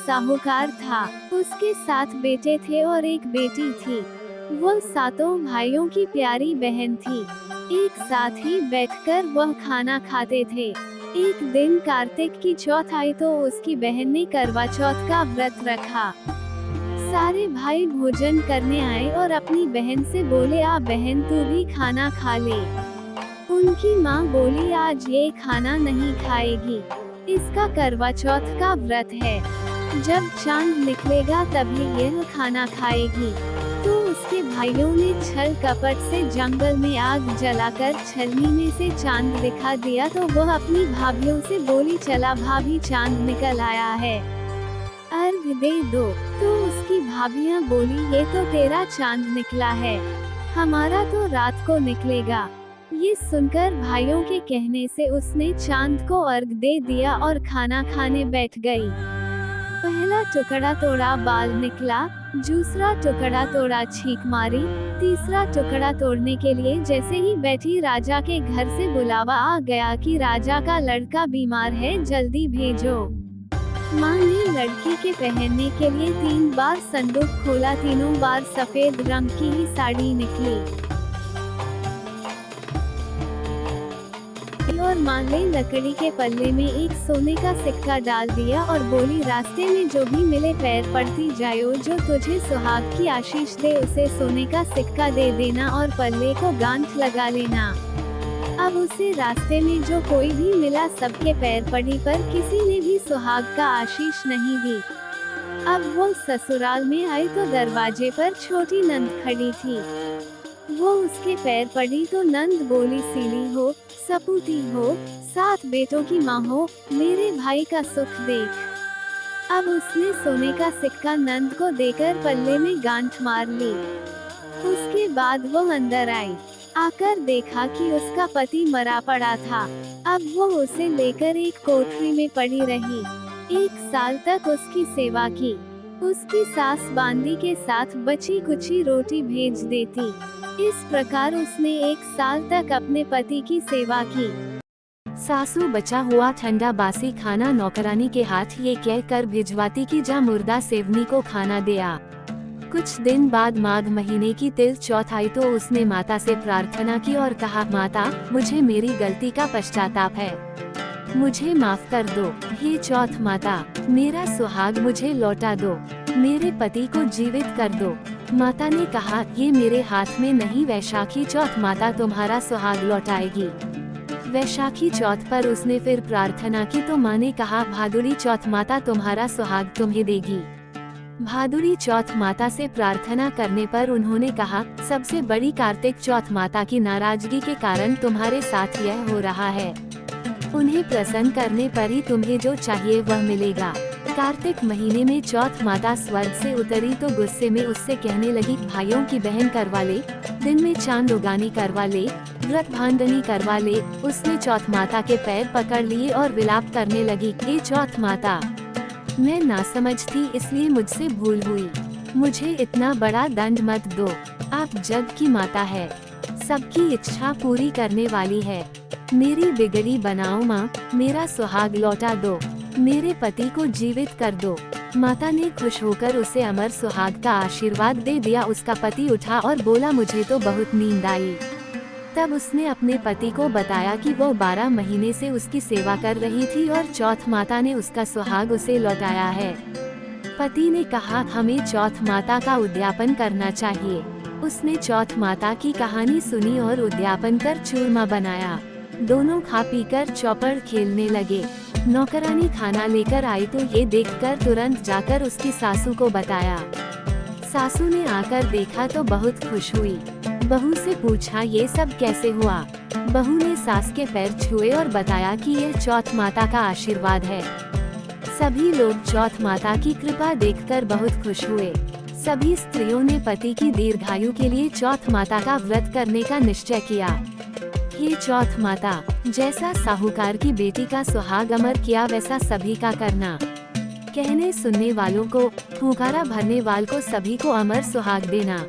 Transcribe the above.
साहूकार था। उसके 7 बेटे थे और एक बेटी थी। वह 7 भाइयों की प्यारी बहन थी। एक साथ ही बैठकर वह खाना खाते थे। एक दिन कार्तिक की चौथ आई तो उसकी बहन ने करवा चौथ का व्रत रखा। सारे भाई भोजन करने आए और अपनी बहन से बोले, आ बहन तू भी खाना खा ले। उनकी माँ बोली, आज ये खाना नहीं खाएगी, इसका करवा चौथ का व्रत है, जब चांद निकलेगा तभी यह खाना खाएगी। तो उसके भाइयों ने छल कपट से जंगल में आग जलाकर छलनी में से चांद दिखा दिया। तो वह अपनी भाभीयों से बोली, चला भाभी चांद निकल आया है, अर्घ दे दो। तो उसकी भाभियां बोली, ये तो तेरा चांद निकला है, हमारा तो रात को निकलेगा। ये सुनकर भाइयों के कहने से उसने चांद को अर्घ दे दिया और खाना खाने बैठ गई। पहला टुकड़ा तोड़ा बाल निकला, दूसरा टुकड़ा तोड़ा छींक मारी, तीसरा टुकड़ा तोड़ने के लिए जैसे ही बैठी राजा के घर से बुलावा आ गया कि राजा का लड़का बीमार है, जल्दी भेजो। माँ ने लड़की के पहनने के लिए 3 बार संदूक खोला, तीनों बार सफेद रंग की ही साड़ी निकली और माँ ने लकड़ी के पल्ले में एक सोने का सिक्का डाल दिया और बोली, रास्ते में जो भी मिले पैर पड़ती जायो, जो तुझे सुहाग की आशीष दे उसे सोने का सिक्का दे देना और पल्ले को गांठ लगा लेना। अब उसे रास्ते में जो कोई भी मिला सबके पैर पड़ी, पर किसी ने भी सुहाग का आशीष नहीं दी। अब वो ससुराल में आई तो दरवाजे पर छोटी नंद खड़ी थी। वो उसके पैर पड़ी तो नंद बोली, सीली हो, सपूती हो, 7 बेटों की माँ हो, मेरे भाई का सुख देख। अब उसने सोने का सिक्का नंद को देकर पल्ले में गांठ मार ली। उसके बाद वो अंदर आई, आकर देखा कि उसका पति मरा पड़ा था। अब वो उसे लेकर एक कोठरी में पड़ी रही। 1 साल तक उसकी सेवा की। उसकी सास बांदी के साथ बची कुची रोटी भेज देती। इस प्रकार उसने 1 साल तक अपने पति की सेवा की। सासू बचा हुआ ठंडा बासी खाना नौकरानी के हाथ ये कह कर भिजवाती कि जा मुर्दा सेवनी को खाना दिया। कुछ दिन बाद माघ महीने की तिल चौथ आई तो उसने माता से प्रार्थना की और कहा, माता मुझे मेरी गलती का पश्चाताप है, मुझे माफ कर दो। हे चौथ माता, मेरा सुहाग मुझे लौटा दो, मेरे पति को जीवित कर दो। माता ने कहा, ये मेरे हाथ में नहीं, वैशाखी चौथ माता तुम्हारा सुहाग लौटाएगी। वैशाखी चौथ पर उसने फिर प्रार्थना की तो माँ ने कहा, भादुरी चौथ माता तुम्हारा सुहाग तुम्हें देगी। भादुरी चौथ माता से प्रार्थना करने पर उन्होंने कहा, सबसे बड़ी कार्तिक चौथ माता की नाराजगी के कारण तुम्हारे साथ यह हो रहा है, उन्हें प्रसन्न करने पर ही तुम्हें जो चाहिए वह मिलेगा। कार्तिक महीने में चौथ माता स्वर्ग से उतरी तो गुस्से में उससे कहने लगी, भाइयों की बहन करवा ले, दिन में चांद उगानी करवा ले, व्रत भांडनी करवा ले। उसने चौथ माता के पैर पकड़ लिए और विलाप करने लगी, हे चौथ माता, मैं नासमझ थी इसलिए मुझसे भूल हुई, मुझे इतना बड़ा दंड मत दो। आप जग की माता है, सबकी इच्छा पूरी करने वाली है, मेरी बिगड़ी बनाओ माँ, मेरा सुहाग लौटा दो, मेरे पति को जीवित कर दो। माता ने खुश होकर उसे अमर सुहाग का आशीर्वाद दे दिया। उसका पति उठा और बोला, मुझे तो बहुत नींद आई। तब उसने अपने पति को बताया कि वो 12 महीने से उसकी सेवा कर रही थी और चौथ माता ने उसका सुहाग उसे लौटाया है। पति ने कहा, हमें चौथ माता का उद्यापन करना चाहिए। उसने चौथ माता की कहानी सुनी और उद्यापन कर चूरमा बनाया। दोनों खा पीकर चौपड़ खेलने लगे। नौकरानी खाना लेकर आई तो ये देखकर तुरंत जाकर उसकी सासू को बताया। सासू ने आकर देखा तो बहुत खुश हुई। बहू से पूछा, ये सब कैसे हुआ? बहू ने सास के पैर छुए और बताया कि ये चौथ माता का आशीर्वाद है। सभी लोग चौथ माता की कृपा देखकर बहुत खुश हुए। सभी स्त्रियों ने पति की दीर्घायु के लिए चौथ माता का व्रत करने का निश्चय किया। हे चौथ माता, जैसा साहूकार की बेटी का सुहाग अमर किया वैसा सभी का करना। कहने सुनने वालों को, हुंकारा भरने वाल को सभी को अमर सुहाग देना।